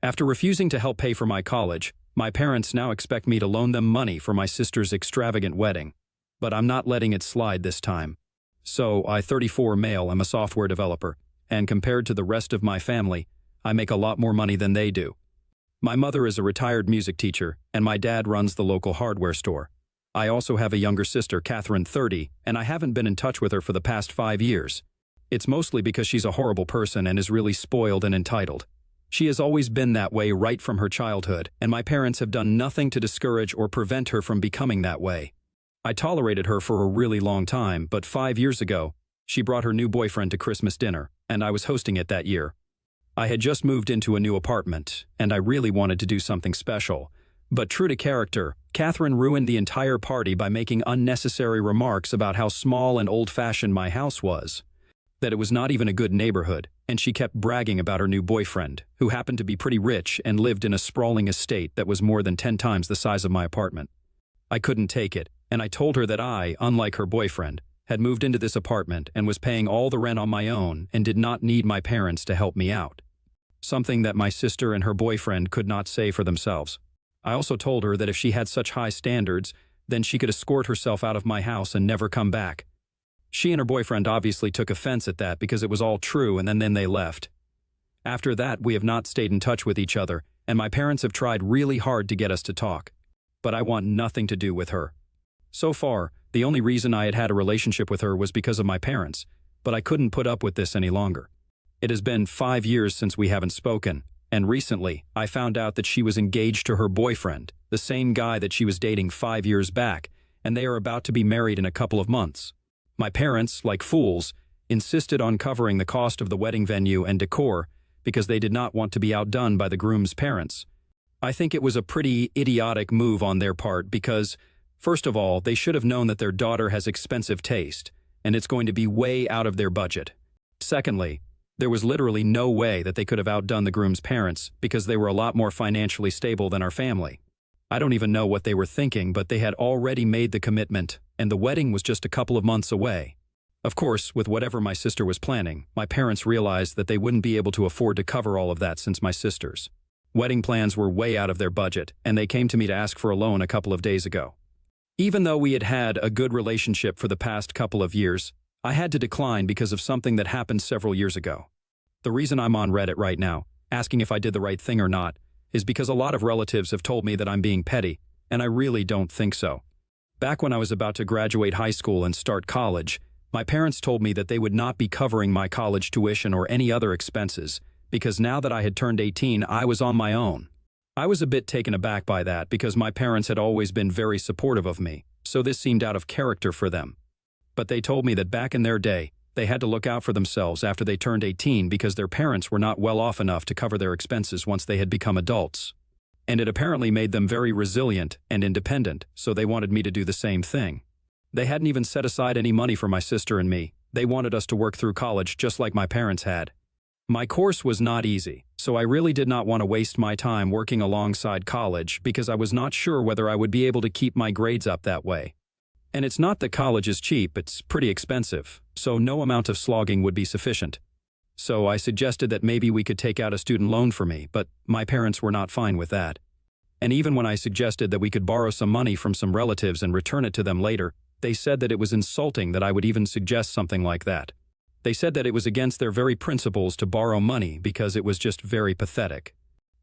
After refusing to help pay for my college, my parents now expect me to loan them money for my sister's extravagant wedding. But I'm not letting it slide this time. So, I, 34 male, am a software developer, and compared to the rest of my family, I make a lot more money than they do. My mother is a retired music teacher, and my dad runs the local hardware store. I also have a younger sister, Catherine, 30, and I haven't been in touch with her for the past 5 years. It's mostly because she's a horrible person and is really spoiled and entitled. She has always been that way right from her childhood, and my parents have done nothing to discourage or prevent her from becoming that way. I tolerated her for a really long time, but 5 years ago, she brought her new boyfriend to Christmas dinner, and I was hosting it that year. I had just moved into a new apartment, and I really wanted to do something special. But true to character, Catherine ruined the entire party by making unnecessary remarks about how small and old-fashioned my house was, that it was not even a good neighborhood, and she kept bragging about her new boyfriend, who happened to be pretty rich and lived in a sprawling estate that was more than 10 times the size of my apartment. I couldn't take it, and I told her that I, unlike her boyfriend, had moved into this apartment and was paying all the rent on my own and did not need my parents to help me out. Something that my sister and her boyfriend could not say for themselves. I also told her that if she had such high standards, then she could escort herself out of my house and never come back. She and her boyfriend obviously took offense at that because it was all true, and then they left. After that, we have not stayed in touch with each other, and my parents have tried really hard to get us to talk. But I want nothing to do with her. So far, the only reason I had a relationship with her was because of my parents, but I couldn't put up with this any longer. It has been 5 years since we haven't spoken, and recently, I found out that she was engaged to her boyfriend, the same guy that she was dating 5 years back, and they are about to be married in a couple of months. My parents, like fools, insisted on covering the cost of the wedding venue and decor because they did not want to be outdone by the groom's parents. I think it was a pretty idiotic move on their part because, first of all, they should have known that their daughter has expensive taste, and it's going to be way out of their budget. Secondly, there was literally no way that they could have outdone the groom's parents because they were a lot more financially stable than our family. I don't even know what they were thinking, but they had already made the commitment, and the wedding was just a couple of months away. Of course, with whatever my sister was planning, my parents realized that they wouldn't be able to afford to cover all of that since my sister's wedding plans were way out of their budget, and they came to me to ask for a loan a couple of days ago. Even though we had had a good relationship for the past couple of years, I had to decline because of something that happened several years ago. The reason I'm on Reddit right now, asking if I did the right thing or not, is because a lot of relatives have told me that I'm being petty, and I really don't think so. Back when I was about to graduate high school and start college, my parents told me that they would not be covering my college tuition or any other expenses, because now that I had turned 18, I was on my own. I was a bit taken aback by that because my parents had always been very supportive of me, so this seemed out of character for them. But they told me that back in their day, they had to look out for themselves after they turned 18 because their parents were not well off enough to cover their expenses once they had become adults. And it apparently made them very resilient and independent, so they wanted me to do the same thing. They hadn't even set aside any money for my sister and me. They wanted us to work through college just like my parents had. My course was not easy, so I really did not want to waste my time working alongside college because I was not sure whether I would be able to keep my grades up that way. And it's not that college is cheap, it's pretty expensive, so no amount of slogging would be sufficient. So I suggested that maybe we could take out a student loan for me, but my parents were not fine with that. And even when I suggested that we could borrow some money from some relatives and return it to them later, they said that it was insulting that I would even suggest something like that. They said that it was against their very principles to borrow money because it was just very pathetic.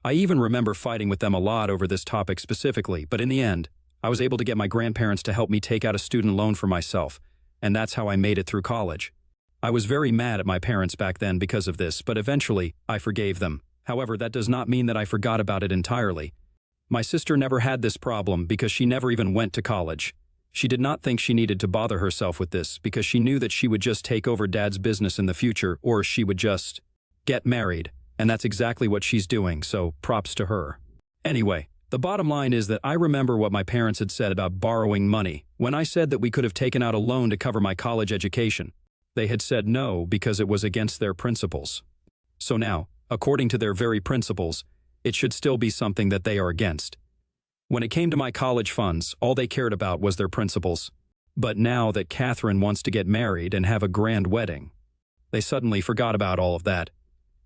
I even remember fighting with them a lot over this topic specifically, but in the end, I was able to get my grandparents to help me take out a student loan for myself, and that's how I made it through college. I was very mad at my parents back then because of this, but eventually, I forgave them. However, that does not mean that I forgot about it entirely. My sister never had this problem because she never even went to college. She did not think she needed to bother herself with this because she knew that she would just take over Dad's business in the future, or she would just get married, and that's exactly what she's doing, so props to her. Anyway, the bottom line is that I remember what my parents had said about borrowing money when I said that we could have taken out a loan to cover my college education. They had said no because it was against their principles. So now, according to their very principles, it should still be something that they are against. When it came to my college funds, all they cared about was their principles. But now that Catherine wants to get married and have a grand wedding, they suddenly forgot about all of that.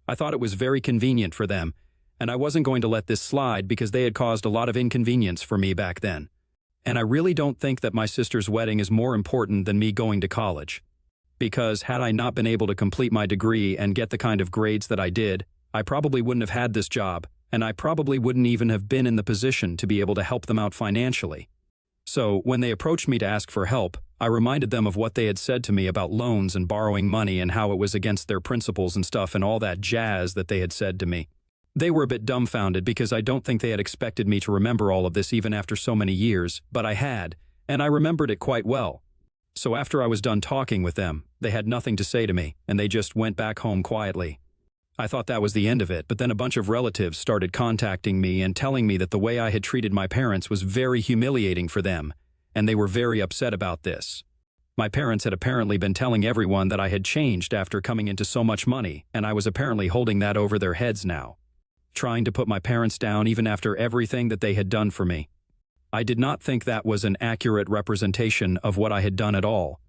I thought it was very convenient for them, and I wasn't going to let this slide because they had caused a lot of inconvenience for me back then. And I really don't think that my sister's wedding is more important than me going to college. Because had I not been able to complete my degree and get the kind of grades that I did, I probably wouldn't have had this job, and I probably wouldn't even have been in the position to be able to help them out financially. So, when they approached me to ask for help, I reminded them of what they had said to me about loans and borrowing money and how it was against their principles and stuff and all that jazz that they had said to me. They were a bit dumbfounded because I don't think they had expected me to remember all of this even after so many years, but I had, and I remembered it quite well. So after I was done talking with them, they had nothing to say to me, and they just went back home quietly. I thought that was the end of it, but then a bunch of relatives started contacting me and telling me that the way I had treated my parents was very humiliating for them, and they were very upset about this. My parents had apparently been telling everyone that I had changed after coming into so much money, and I was apparently holding that over their heads now, trying to put my parents down even after everything that they had done for me. I did not think that was an accurate representation of what I had done at all.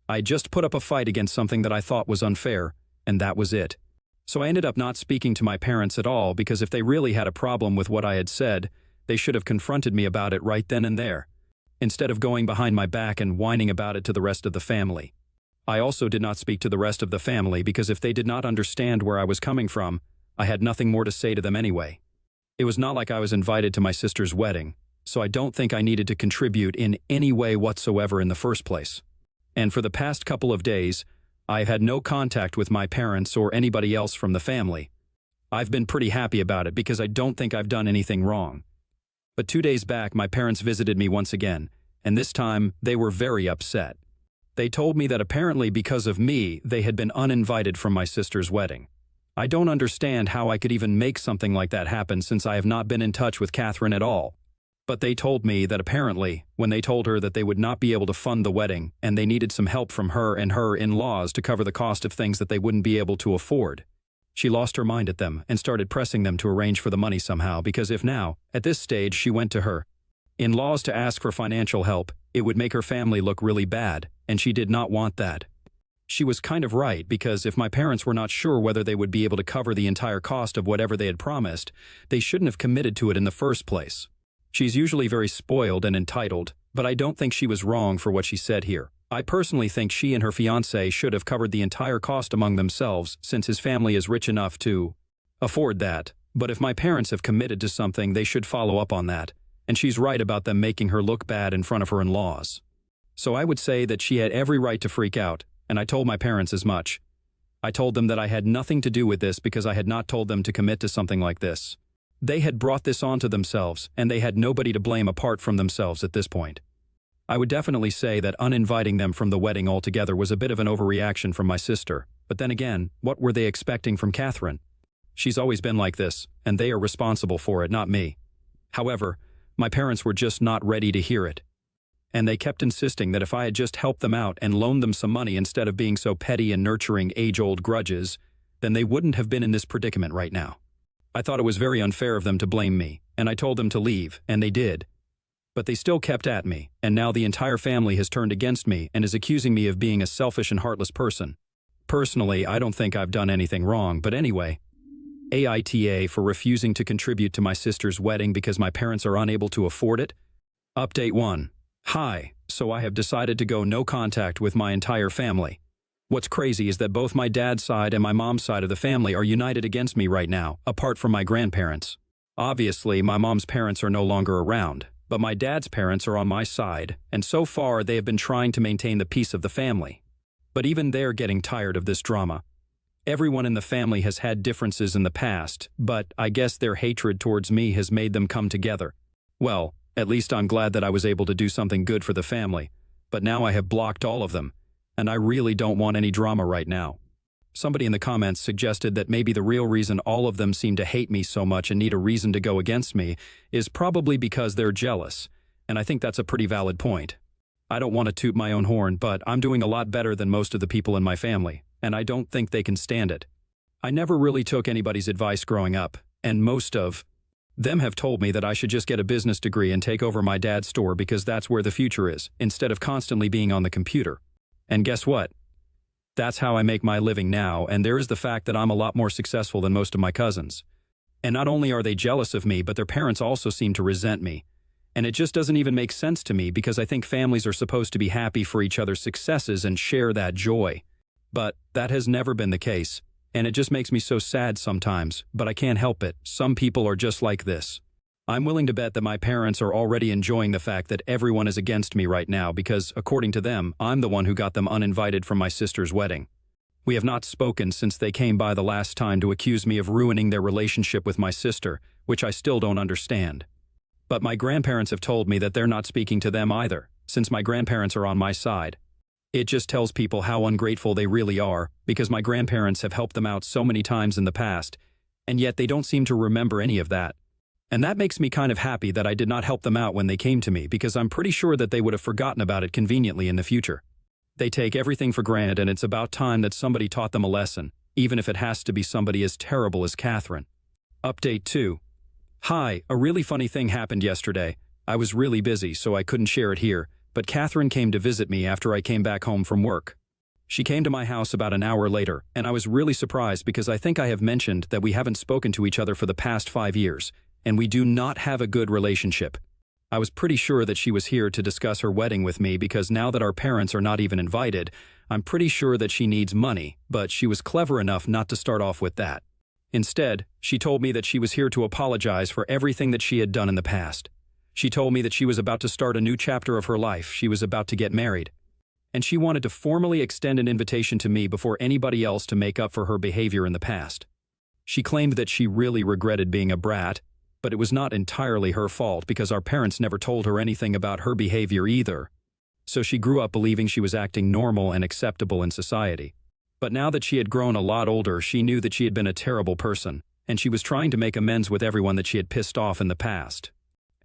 I just put up a fight against something that I thought was unfair, and that was it. So I ended up not speaking to my parents at all because if they really had a problem with what I had said, they should have confronted me about it right then and there, instead of going behind my back and whining about it to the rest of the family. I also did not speak to the rest of the family because if they did not understand where I was coming from, I had nothing more to say to them anyway. It was not like I was invited to my sister's wedding, so I don't think I needed to contribute in any way whatsoever in the first place. And for the past couple of days, I've had no contact with my parents or anybody else from the family. I've been pretty happy about it because I don't think I've done anything wrong. But 2 days back, my parents visited me once again, and this time they were very upset. They told me that apparently because of me, they had been uninvited from my sister's wedding. I don't understand how I could even make something like that happen since I have not been in touch with Catherine at all. But they told me that apparently, when they told her that they would not be able to fund the wedding and they needed some help from her and her in-laws to cover the cost of things that they wouldn't be able to afford, she lost her mind at them and started pressing them to arrange for the money somehow because if now, at this stage, she went to her in-laws to ask for financial help, it would make her family look really bad, and she did not want that. She was kind of right because if my parents were not sure whether they would be able to cover the entire cost of whatever they had promised, they shouldn't have committed to it in the first place. She's usually very spoiled and entitled, but I don't think she was wrong for what she said here. I personally think she and her fiancé should have covered the entire cost among themselves since his family is rich enough to afford that. But if my parents have committed to something, they should follow up on that. And she's right about them making her look bad in front of her in-laws. So I would say that she had every right to freak out, and I told my parents as much. I told them that I had nothing to do with this because I had not told them to commit to something like this. They had brought this onto themselves, and they had nobody to blame apart from themselves at this point. I would definitely say that uninviting them from the wedding altogether was a bit of an overreaction from my sister, but then again, what were they expecting from Catherine? She's always been like this, and they are responsible for it, not me. However, my parents were just not ready to hear it. And they kept insisting that if I had just helped them out and loaned them some money instead of being so petty and nurturing age-old grudges, then they wouldn't have been in this predicament right now. I thought it was very unfair of them to blame me, and I told them to leave, and they did. But they still kept at me, and now the entire family has turned against me and is accusing me of being a selfish and heartless person. Personally, I don't think I've done anything wrong, but anyway. AITA for refusing to contribute to my sister's wedding because my parents are unable to afford it. Update 1. Hi, so I have decided to go no contact with my entire family. What's crazy is that both my dad's side and my mom's side of the family are united against me right now, apart from my grandparents. Obviously, my mom's parents are no longer around, but my dad's parents are on my side, and so far they have been trying to maintain the peace of the family. But even they're getting tired of this drama. Everyone in the family has had differences in the past, but I guess their hatred towards me has made them come together. Well, at least I'm glad that I was able to do something good for the family, but now I have blocked all of them. And I really don't want any drama right now. Somebody in the comments suggested that maybe the real reason all of them seem to hate me so much and need a reason to go against me is probably because they're jealous, and I think that's a pretty valid point. I don't want to toot my own horn, but I'm doing a lot better than most of the people in my family, and I don't think they can stand it. I never really took anybody's advice growing up, and most of them have told me that I should just get a business degree and take over my dad's store because that's where the future is, instead of constantly being on the computer. And guess what? That's how I make my living now, and there is the fact that I'm a lot more successful than most of my cousins. And not only are they jealous of me, but their parents also seem to resent me. And it just doesn't even make sense to me because I think families are supposed to be happy for each other's successes and share that joy. But that has never been the case. And it just makes me so sad sometimes, but I can't help it. Some people are just like this. I'm willing to bet that my parents are already enjoying the fact that everyone is against me right now because, according to them, I'm the one who got them uninvited from my sister's wedding. We have not spoken since they came by the last time to accuse me of ruining their relationship with my sister, which I still don't understand. But my grandparents have told me that they're not speaking to them either, since my grandparents are on my side. It just tells people how ungrateful they really are, because my grandparents have helped them out so many times in the past, and yet they don't seem to remember any of that. And that makes me kind of happy that I did not help them out when they came to me, because I'm pretty sure that they would have forgotten about it conveniently in the future. They take everything for granted, and it's about time that somebody taught them a lesson, even if it has to be somebody as terrible as Catherine. Update 2. Hi, a really funny thing happened yesterday. I was really busy, so I couldn't share it here, but Catherine came to visit me after I came back home from work. She came to my house about an hour later, and I was really surprised because I think I have mentioned that we haven't spoken to each other for the past 5 years, and we do not have a good relationship. I was pretty sure that she was here to discuss her wedding with me because now that our parents are not even invited, I'm pretty sure that she needs money, but she was clever enough not to start off with that. Instead, she told me that she was here to apologize for everything that she had done in the past. She told me that she was about to start a new chapter of her life. She was about to get married. And she wanted to formally extend an invitation to me before anybody else to make up for her behavior in the past. She claimed that she really regretted being a brat, but it was not entirely her fault because our parents never told her anything about her behavior either. So she grew up believing she was acting normal and acceptable in society. But now that she had grown a lot older, she knew that she had been a terrible person, and she was trying to make amends with everyone that she had pissed off in the past.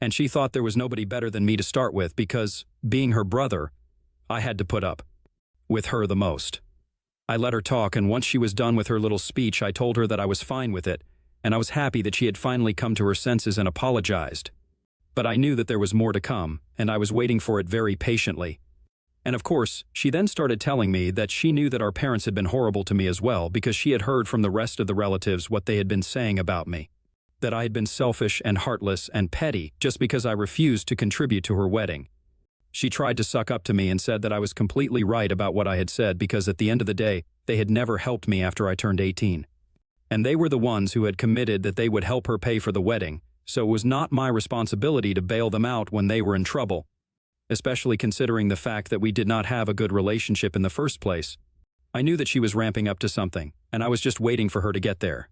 And she thought there was nobody better than me to start with because, being her brother, I had to put up with her the most. I let her talk, and once she was done with her little speech, I told her that I was fine with it, and I was happy that she had finally come to her senses and apologized. But I knew that there was more to come, and I was waiting for it very patiently. And of course, she then started telling me that she knew that our parents had been horrible to me as well because she had heard from the rest of the relatives what they had been saying about me. That I had been selfish and heartless and petty just because I refused to contribute to her wedding. She tried to suck up to me and said that I was completely right about what I had said because at the end of the day, they had never helped me after I turned 18. And they were the ones who had committed that they would help her pay for the wedding, so it was not my responsibility to bail them out when they were in trouble. Especially considering the fact that we did not have a good relationship in the first place. I knew that she was ramping up to something, and I was just waiting for her to get there.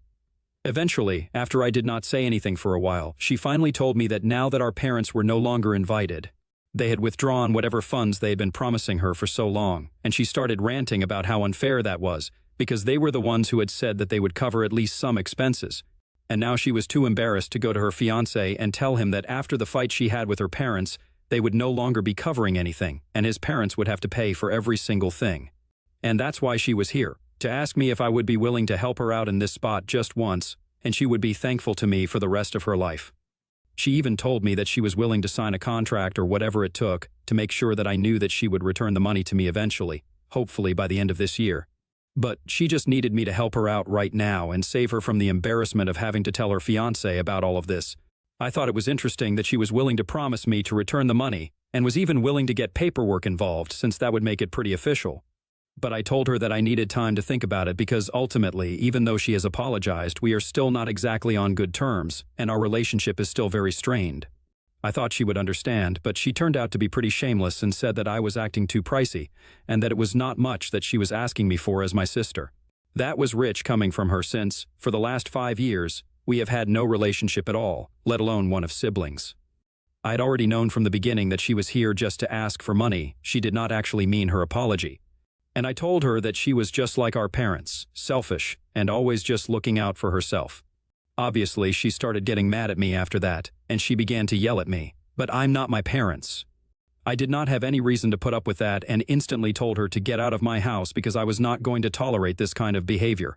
Eventually, after I did not say anything for a while, she finally told me that now that our parents were no longer invited, they had withdrawn whatever funds they had been promising her for so long, and she started ranting about how unfair that was, because they were the ones who had said that they would cover at least some expenses. And now she was too embarrassed to go to her fiancé and tell him that after the fight she had with her parents, they would no longer be covering anything, and his parents would have to pay for every single thing. And that's why she was here, to ask me if I would be willing to help her out in this spot just once, and she would be thankful to me for the rest of her life. She even told me that she was willing to sign a contract or whatever it took to make sure that I knew that she would return the money to me eventually, hopefully by the end of this year. But she just needed me to help her out right now and save her from the embarrassment of having to tell her fiancé about all of this. I thought it was interesting that she was willing to promise me to return the money and was even willing to get paperwork involved since that would make it pretty official. But I told her that I needed time to think about it because ultimately, even though she has apologized, we are still not exactly on good terms and our relationship is still very strained. I thought she would understand, but she turned out to be pretty shameless and said that I was acting too pricey and that it was not much that she was asking me for as my sister. That was rich coming from her since, for the last 5 years, we have had no relationship at all, let alone one of siblings. I had already known from the beginning that she was here just to ask for money. She did not actually mean her apology. And I told her that she was just like our parents, selfish, and always just looking out for herself. Obviously, she started getting mad at me after that, and she began to yell at me, but I'm not my parents. I did not have any reason to put up with that and instantly told her to get out of my house because I was not going to tolerate this kind of behavior.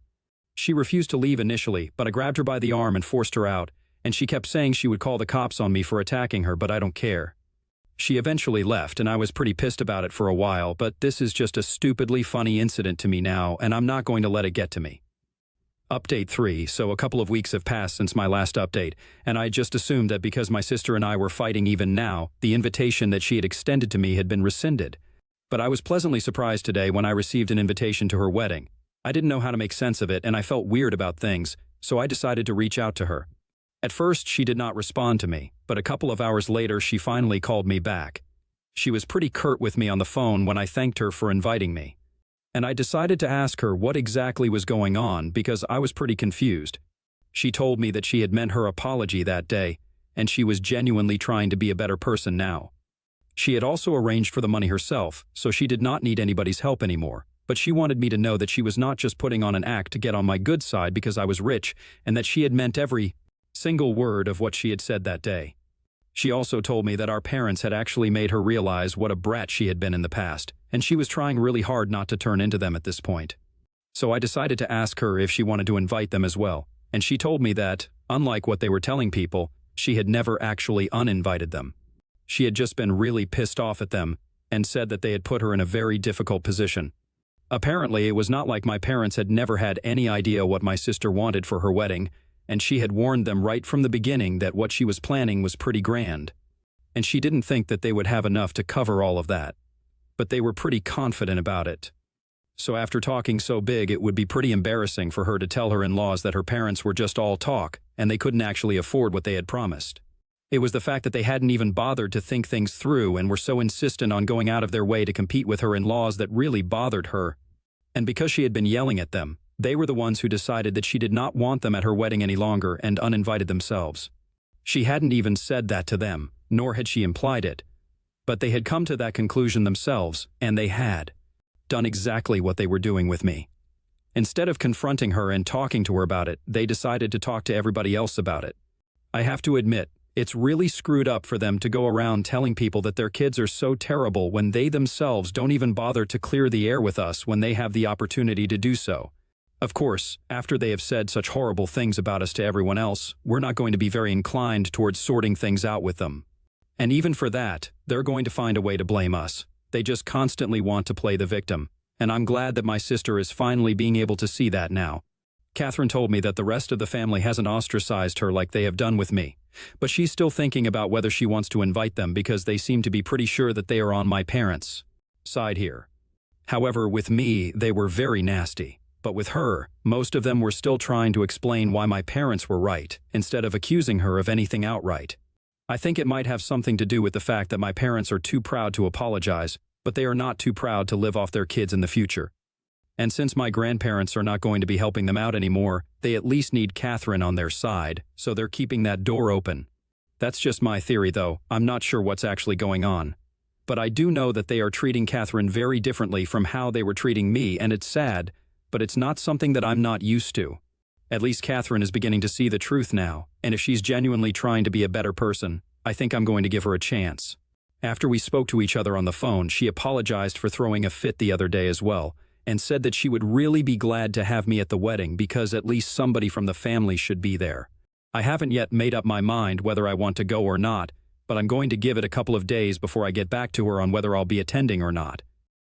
She refused to leave initially, but I grabbed her by the arm and forced her out, and she kept saying she would call the cops on me for attacking her, but I don't care. She eventually left, and I was pretty pissed about it for a while, but this is just a stupidly funny incident to me now, and I'm not going to let it get to me. Update 3. So a couple of weeks have passed since my last update, and I just assumed that because my sister and I were fighting even now, the invitation that she had extended to me had been rescinded. But I was pleasantly surprised today when I received an invitation to her wedding. I didn't know how to make sense of it, and I felt weird about things, so I decided to reach out to her. At first, she did not respond to me, but a couple of hours later she finally called me back. She was pretty curt with me on the phone when I thanked her for inviting me. And I decided to ask her what exactly was going on because I was pretty confused. She told me that she had meant her apology that day, and she was genuinely trying to be a better person now. She had also arranged for the money herself, so she did not need anybody's help anymore, but she wanted me to know that she was not just putting on an act to get on my good side because I was rich, and that she had meant every single word of what she had said that day. She also told me that our parents had actually made her realize what a brat she had been in the past, and she was trying really hard not to turn into them at this point. So I decided to ask her if she wanted to invite them as well, and she told me that, unlike what they were telling people, she had never actually uninvited them. She had just been really pissed off at them and said that they had put her in a very difficult position. Apparently, it was not like my parents had never had any idea what my sister wanted for her wedding, and she had warned them right from the beginning that what she was planning was pretty grand. And she didn't think that they would have enough to cover all of that. But they were pretty confident about it. So after talking so big, it would be pretty embarrassing for her to tell her in-laws that her parents were just all talk and they couldn't actually afford what they had promised. It was the fact that they hadn't even bothered to think things through and were so insistent on going out of their way to compete with her in-laws that really bothered her. And because she had been yelling at them, they were the ones who decided that she did not want them at her wedding any longer and uninvited themselves. She hadn't even said that to them, nor had she implied it. But they had come to that conclusion themselves, and they had done exactly what they were doing with me. Instead of confronting her and talking to her about it, they decided to talk to everybody else about it. I have to admit, it's really screwed up for them to go around telling people that their kids are so terrible when they themselves don't even bother to clear the air with us when they have the opportunity to do so. Of course, after they have said such horrible things about us to everyone else, we're not going to be very inclined towards sorting things out with them. And even for that, they're going to find a way to blame us. They just constantly want to play the victim. And I'm glad that my sister is finally being able to see that now. Catherine told me that the rest of the family hasn't ostracized her like they have done with me. But she's still thinking about whether she wants to invite them because they seem to be pretty sure that they are on my parents' side here. However, with me, they were very nasty. But with her, most of them were still trying to explain why my parents were right, instead of accusing her of anything outright. I think it might have something to do with the fact that my parents are too proud to apologize, but they are not too proud to live off their kids in the future. And since my grandparents are not going to be helping them out anymore, they at least need Catherine on their side, so they're keeping that door open. That's just my theory, though. I'm not sure what's actually going on. But I do know that they are treating Catherine very differently from how they were treating me, and it's sad, but it's not something that I'm not used to. At least Catherine is beginning to see the truth now, and if she's genuinely trying to be a better person, I think I'm going to give her a chance. After we spoke to each other on the phone, she apologized for throwing a fit the other day as well, and said that she would really be glad to have me at the wedding because at least somebody from the family should be there. I haven't yet made up my mind whether I want to go or not, but I'm going to give it a couple of days before I get back to her on whether I'll be attending or not.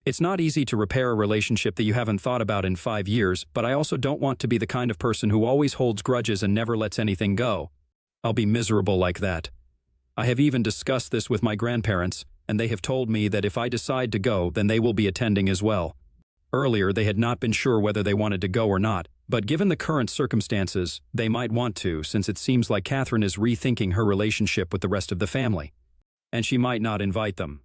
It's not easy to repair a relationship that you haven't thought about in 5 years, but I also don't want to be the kind of person who always holds grudges and never lets anything go. I'll be miserable like that. I have even discussed this with my grandparents, and they have told me that if I decide to go, then they will be attending as well. Earlier, they had not been sure whether they wanted to go or not, but given the current circumstances, they might want to, since it seems like Catherine is rethinking her relationship with the rest of the family. And she might not invite them.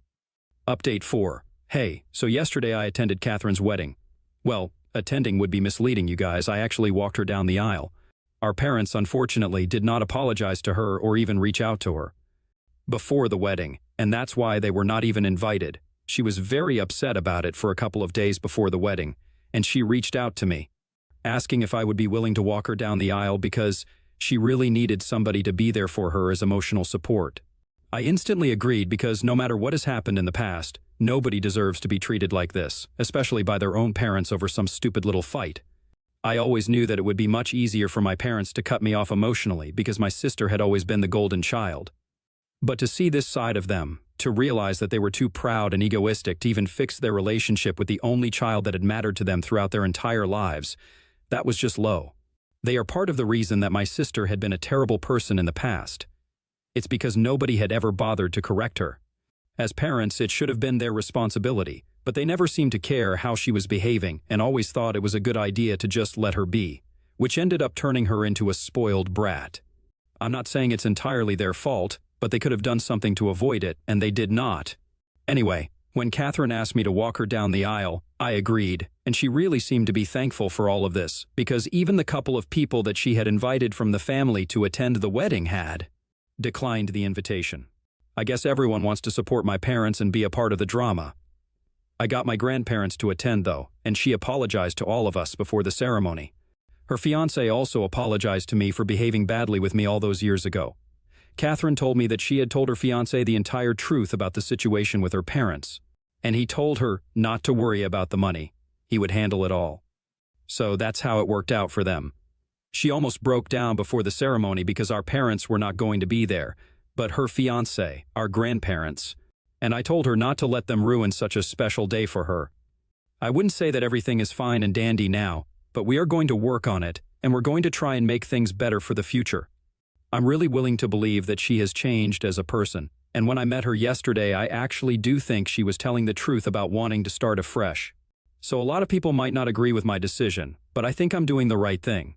Update 4. Hey, so yesterday I attended Catherine's wedding. Well, attending would be misleading, you guys. I actually walked her down the aisle. Our parents, unfortunately, did not apologize to her or even reach out to her before the wedding, and that's why they were not even invited. She was very upset about it for a couple of days before the wedding, and she reached out to me, asking if I would be willing to walk her down the aisle because she really needed somebody to be there for her as emotional support. I instantly agreed because no matter what has happened in the past, nobody deserves to be treated like this, especially by their own parents over some stupid little fight. I always knew that it would be much easier for my parents to cut me off emotionally because my sister had always been the golden child. But to see this side of them, to realize that they were too proud and egoistic to even fix their relationship with the only child that had mattered to them throughout their entire lives, that was just low. They are part of the reason that my sister had been a terrible person in the past. It's because nobody had ever bothered to correct her. As parents, it should have been their responsibility, but they never seemed to care how she was behaving and always thought it was a good idea to just let her be, which ended up turning her into a spoiled brat. I'm not saying it's entirely their fault, but they could have done something to avoid it, and they did not. Anyway, when Catherine asked me to walk her down the aisle, I agreed, and she really seemed to be thankful for all of this, because even the couple of people that she had invited from the family to attend the wedding had declined the invitation. I guess everyone wants to support my parents and be a part of the drama. I got my grandparents to attend, though, and she apologized to all of us before the ceremony. Her fiancé also apologized to me for behaving badly with me all those years ago. Catherine told me that she had told her fiancé the entire truth about the situation with her parents, and he told her not to worry about the money. He would handle it all. So that's how it worked out for them. She almost broke down before the ceremony because our parents were not going to be there, but her fiancé, our grandparents, and I told her not to let them ruin such a special day for her. I wouldn't say that everything is fine and dandy now, but we are going to work on it, and we're going to try and make things better for the future. I'm really willing to believe that she has changed as a person, and when I met her yesterday, I actually do think she was telling the truth about wanting to start afresh. So a lot of people might not agree with my decision, but I think I'm doing the right thing.